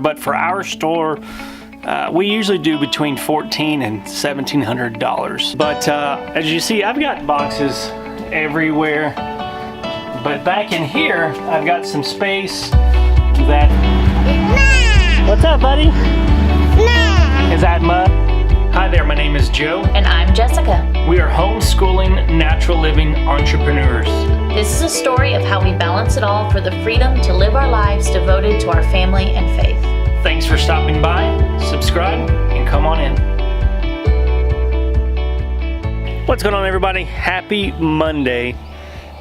But for our store, we usually do between $1,400 and $1,700. But as you see, I've got boxes everywhere. But back in here, I've got some space that... What's up, buddy? Is that mud? Hi there, my name is Joe. And I'm Jessica. We are homeschooling, natural living entrepreneurs. This is a story of how we balance it all for the freedom to live our lives devoted to our family and faith. Thanks for stopping by, subscribe, and come on in. What's going on, everybody? Happy Monday.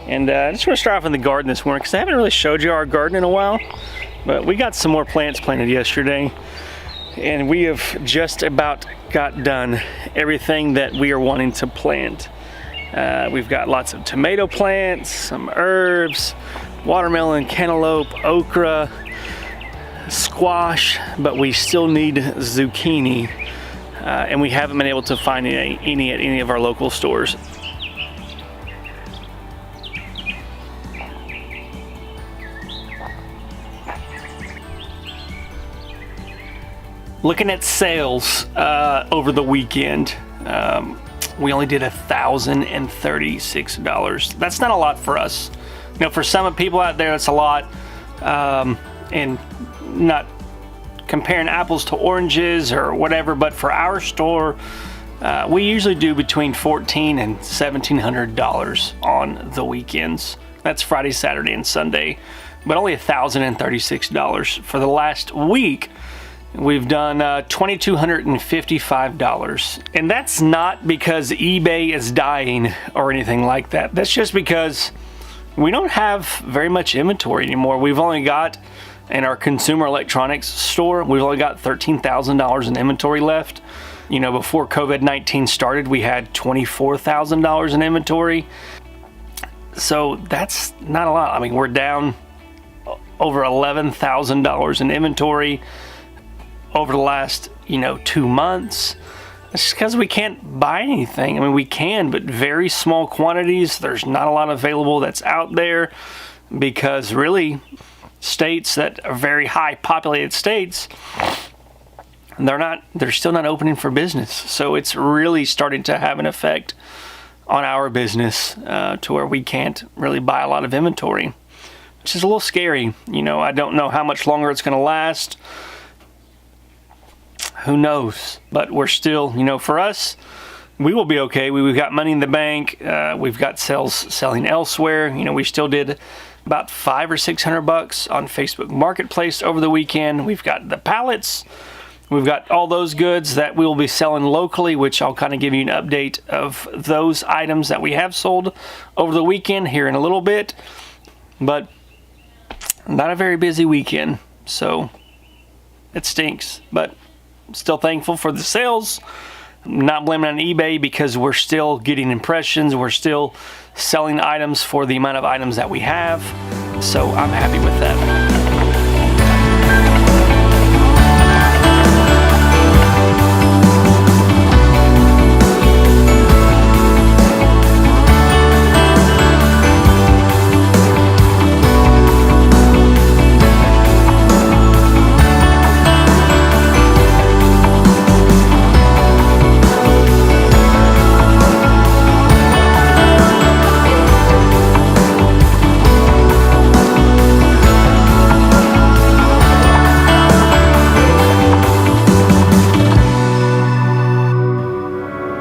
And I just want to start off in the garden this morning because I haven't really showed you our garden in a while. But we got some more plants planted yesterday. And we have just about got done everything that we are wanting to plant. We've got lots of tomato plants, some herbs, watermelon, cantaloupe, okra, squash, but we still need zucchini, and we haven't been able to find any at any of our local stores. Looking at sales over the weekend, we only did $1,036. That's not a lot for us. You know, for some people out there, that's a lot. And not comparing apples to oranges or whatever, but for our store, we usually do between $1,400 and $1,700 on the weekends. That's Friday, Saturday, and Sunday, but only $1,036. For the last week, we've done $2,255, and that's not because eBay is dying or anything like that. That's just because we don't have very much inventory anymore. We've only got, in our consumer electronics store, we've only got $13,000 in inventory left. You know, before COVID-19 started, we had $24,000 in inventory. So that's not a lot. I mean, we're down over $11,000 in inventory over the last, 2 months. It's just because we can't buy anything. I mean, we can, but very small quantities. There's not a lot available that's out there because really states that are very high populated states, they're still not opening for business. So it's really starting to have an effect on our business to where we can't really buy a lot of inventory, which is a little scary. I don't know how much longer it's going to last. Who knows? But we're still, for us, we will be okay. We've got money in the bank. We've got sales selling elsewhere. We still did about $500 or $600 on Facebook Marketplace over the weekend. We've got the pallets. We've got all those goods that we will be selling locally, which I'll kind of give you an update of those items that we have sold over the weekend here in a little bit. But not a very busy weekend, so it stinks. But still thankful for the sales. Not blaming on eBay because we're still getting impressions. We're still selling items for the amount of items that we have. So I'm happy with that.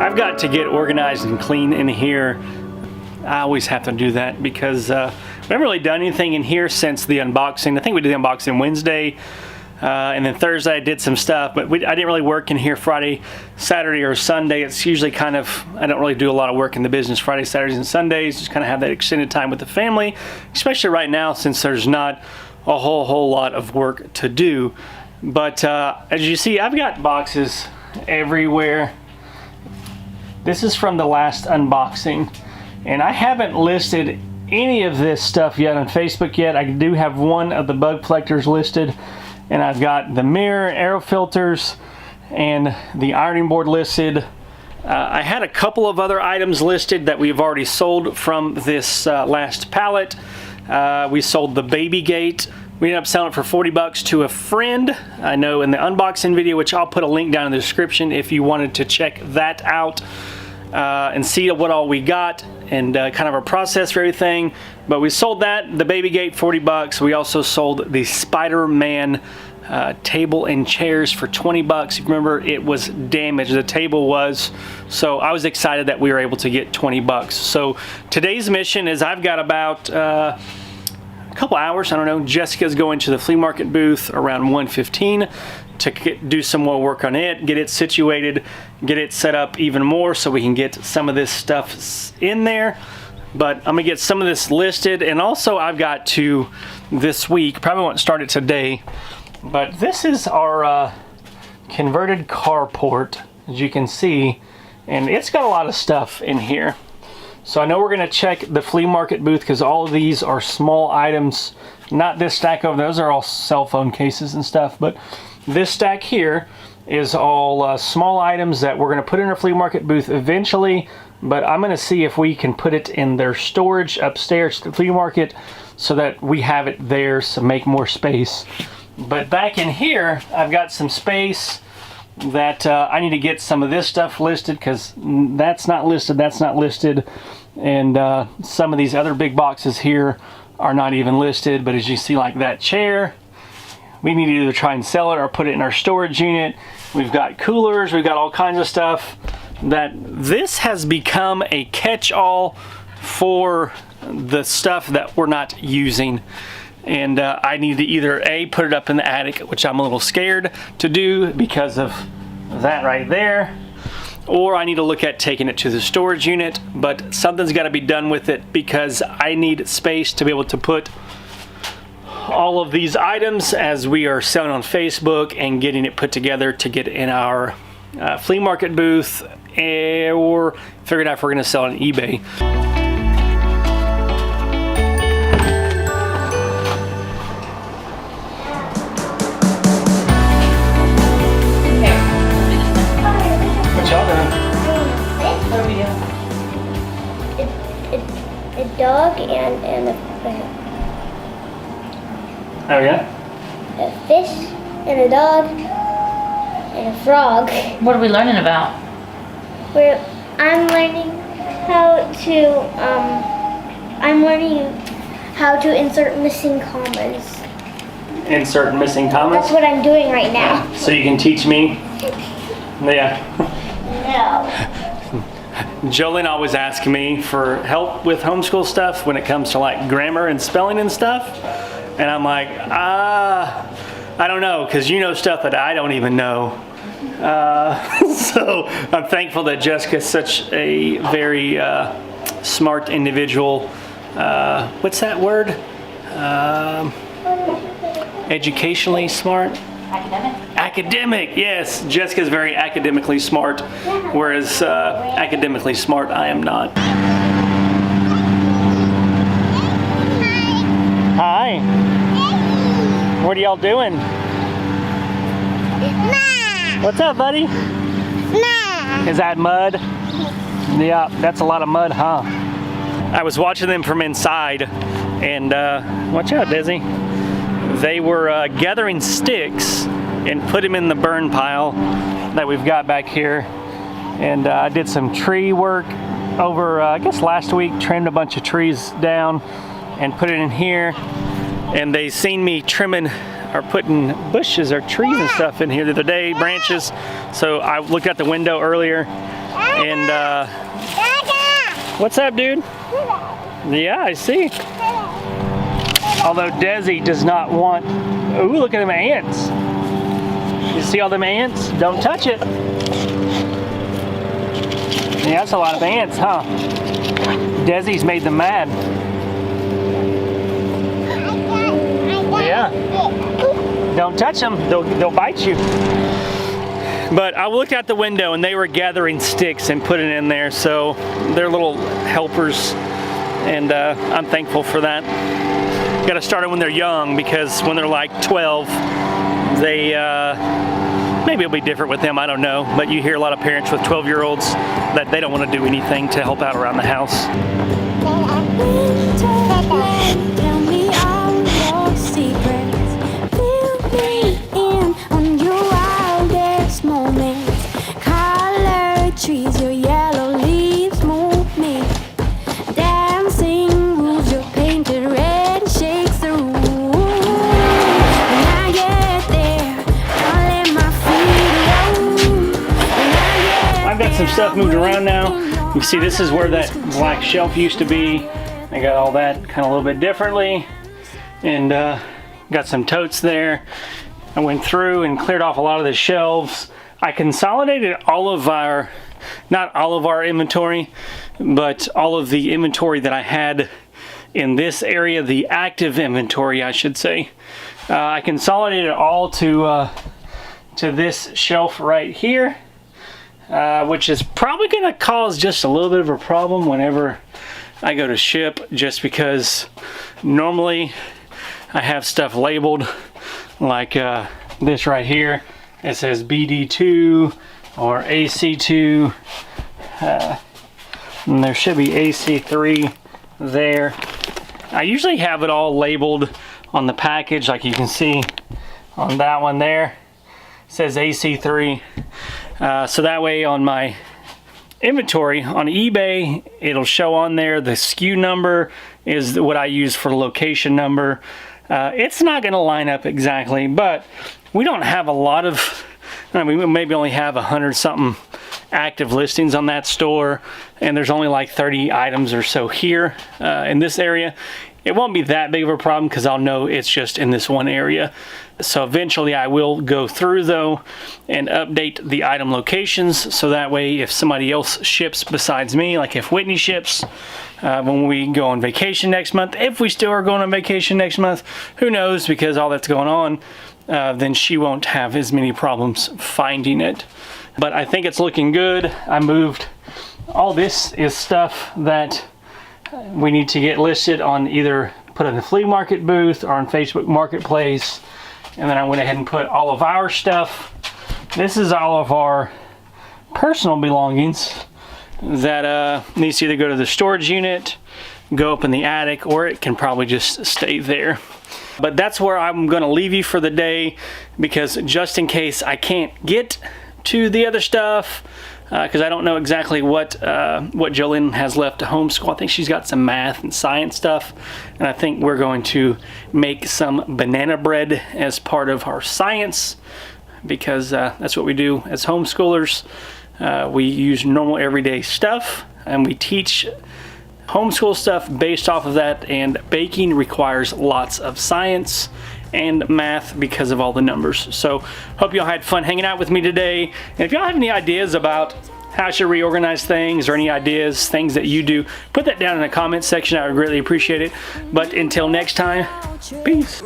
I've got to get organized and clean in here. I always have to do that because we haven't really done anything in here since the unboxing. I think we did the unboxing Wednesday, and then Thursday I did some stuff, but I didn't really work in here Friday, Saturday, or Sunday. It's usually I don't really do a lot of work in the business Friday, Saturdays, and Sundays. Just kind of have that extended time with the family, especially right now since there's not a whole lot of work to do. But as you see, I've got boxes everywhere. This is from the last unboxing, and I haven't listed any of this stuff yet on Facebook yet. I do have one of the bug collectors listed, and I've got the mirror, air filters, and the ironing board listed. I had a couple of other items listed that we've already sold from this last pallet. We sold the baby gate. We ended up selling it for 40 bucks to a friend. I know in the unboxing video, which I'll put a link down in the description if you wanted to check that out and see what all we got and kind of our process for everything. But we sold that, the baby gate, 40 bucks. We also sold the Spider-Man table and chairs for 20 bucks. Remember, it was damaged, the table was. So I was excited that we were able to get 20 bucks. So today's mission is I've got about a couple hours, I don't know. Jessica's going to the flea market booth around 1:15 to do some more work on it, get it situated, get it set up even more so we can get some of this stuff in there. But I'm gonna get some of this listed, and also I've got to this week, probably won't start it today, but this is our converted carport, as you can see, and it's got a lot of stuff in here. So I know we're gonna check the flea market booth because all of these are small items. Not this stack over there, those are all cell phone cases and stuff, but this stack here is all small items that we're gonna put in our flea market booth eventually, but I'm gonna see if we can put it in their storage upstairs at the flea market so that we have it there to make more space. But back in here, I've got some space that I need to get some of this stuff listed because that's not listed, and some of these other big boxes here are not even listed. But as you see, like that chair, we need to either try and sell it or put it in our storage unit. We've got coolers, we've got all kinds of stuff. That this has become a catch-all for the stuff that we're not using. And I need to either A, put it up in the attic, which I'm a little scared to do because of that right there, or I need to look at taking it to the storage unit. But something's got to be done with it because I need space to be able to put all of these items as we are selling on Facebook and getting it put together to get in our flea market booth, or figuring out if we're going to sell it on eBay. A dog and Oh yeah? a fish and a dog and a frog. What are we learning about? Where I'm learning how to insert missing commas. Insert missing commas? That's what I'm doing right now. So you can teach me? Yeah. No. Jolene always asks me for help with homeschool stuff when it comes to like grammar and spelling and stuff. And I'm like, I don't know, because you know stuff that I don't even know. So I'm thankful that Jessica's such a very smart individual. What's that word? Educationally smart? Academic, yes. Jessica's very academically smart, whereas academically smart I am not. Hi. What are y'all doing? What's up, buddy? Is that mud? Yeah, that's a lot of mud, huh? I was watching them from inside, and watch out, Desi. They were gathering sticks and put them in the burn pile that we've got back here. And I did some tree work over, I guess last week, trimmed a bunch of trees down and put it in here. And they seen me trimming or putting bushes or trees and stuff in here the other day, branches. So I looked out the window earlier and, what's up, dude? Yeah, I see. Although Desi does not want, ooh, look at them ants. You see all them ants? Don't touch it. Yeah, that's a lot of ants, huh? Desi's made them mad. Yeah. Don't touch them, they'll bite you. But I looked out the window and they were gathering sticks and putting it in there, so they're little helpers, and I'm thankful for that. Got to start them when they're young, because when they're like 12, they maybe it'll be different with them, I don't know, but you hear a lot of parents with 12-year-olds that they don't want to do anything to help out around the house. Tell me all your secrets. some stuff moved around now. You can see this is where that black shelf used to be. I got all that kind of a little bit differently, and got some totes there. I went through and cleared off a lot of the shelves. I consolidated all of our, not all of our inventory, but all of the inventory that I had in this area, the active inventory, I should say. I consolidated it all to this shelf right here, which is probably going to cause just a little bit of a problem whenever I go to ship, just because normally I have stuff labeled like this right here. It says BD2 or AC2, and there should be AC3 there. I usually have it all labeled on the package, like you can see on that one there. It says AC3, so that way on my inventory on eBay, it'll show on there the SKU number is what I use for the location number. It's not going to line up exactly, but we don't have a lot of, I mean, we maybe only have 100 something active listings on that store, and there's only like 30 items or so here in this area. It won't be that big of a problem because I'll know it's just in this one area. So eventually I will go through though and update the item locations, so that way if somebody else ships besides me, like if Whitney ships when we go on vacation next month, if we still are going on vacation next month, who knows, because all that's going on, then she won't have as many problems finding it. But I think it's looking good. I moved, all this is stuff that we need to get listed on, either put in the flea market booth or on Facebook Marketplace. And then I went ahead and put all of our stuff. This is all of our personal belongings that needs to either go to the storage unit, go up in the attic, or it can probably just stay there. But that's where I'm gonna leave you for the day, because just in case I can't get to the other stuff, because I don't know exactly what Jolene has left to homeschool. I think she's got some math and science stuff, and I think we're going to make some banana bread as part of our science, because that's what we do as homeschoolers. We use normal everyday stuff, and we teach homeschool stuff based off of that, and baking requires lots of science and math because of all the numbers. So hope y'all had fun hanging out with me today. And if y'all have any ideas about how I should reorganize things, or any ideas, things that you do, put that down in the comments section. I would greatly appreciate it. But until next time, peace.